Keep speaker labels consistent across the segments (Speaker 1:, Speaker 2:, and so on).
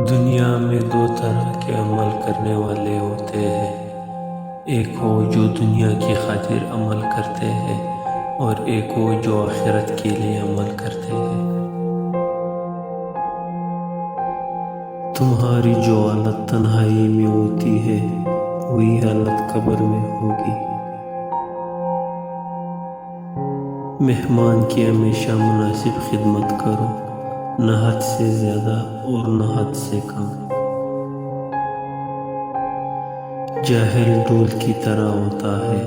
Speaker 1: دنیا میں دو طرح کے عمل کرنے والے ہوتے ہیں، ایک وہ جو دنیا کی خاطر عمل کرتے ہیں اور ایک وہ جو آخرت کے لیے عمل کرتے ہیں۔ تمہاری جو حالت تنہائی میں ہوتی ہے وہی حالت قبر میں ہوگی۔ مہمان کی ہمیشہ مناسب خدمت کرو، نہ حد سے زیادہ اور نہ حد سے کم۔ جاہل ڈول کی طرح ہوتا ہے،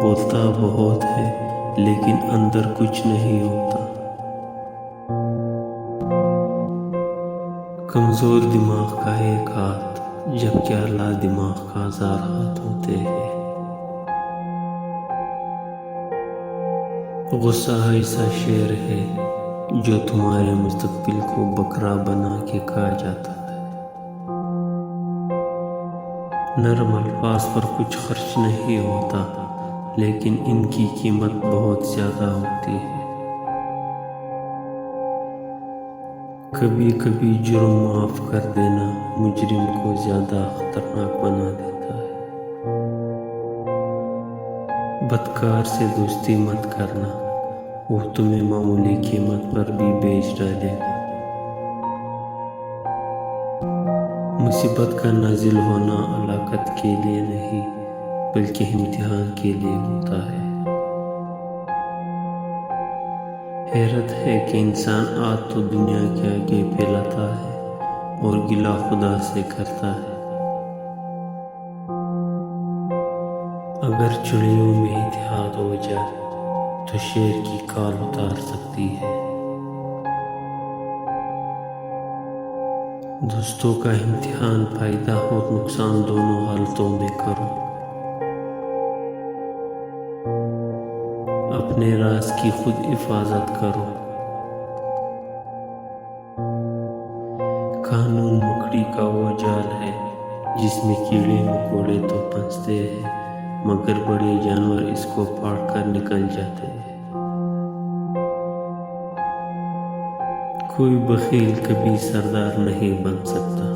Speaker 1: بولتا بہت ہے لیکن اندر کچھ نہیں ہوتا۔ کمزور دماغ کا ایک ہاتھ جبکہ اعلیٰ دماغ کا 1000 ہاتھ ہوتے ہیں۔ غصہ ایسا شیر ہے جو تمہارے مستقبل کو بکرا بنا کے کھا جاتا ہے۔ نرم الفاظ پر کچھ خرچ نہیں ہوتا لیکن ان کی قیمت بہت زیادہ ہوتی ہے۔ کبھی کبھی جرم معاف کر دینا مجرم کو زیادہ خطرناک بنا دیتا ہے۔ بدکار سے دوستی مت کرنا، وہ تمہیں معمولی قیمت پر بھی بیچ ڈالے گا۔ مصیبت کا نازل ہونا ہلاکت کے لیے نہیں بلکہ امتحان کے لیے ہوتا ہے۔ حیرت ہے کہ انسان آج تو دنیا کے آگے پھیلاتا ہے اور گلہ خدا سے کرتا ہے۔ اگر چڑیوں میں اتحاد ہو جائے تو شیر کی کال اتار سکتی ہے۔ دوستوں کا امتحان فائدہ اور نقصان دونوں حالتوں میں کرو۔ اپنے راز کی خود حفاظت کرو۔ قانون مکڑی کا وہ جال ہے جس میں کیڑے مکوڑے تو پھنستے ہیں مگر بڑے جانور اس کو پاڑ کر نکل جاتے ہیں۔ کوئی بخیل کبھی سردار نہیں بن سکتا۔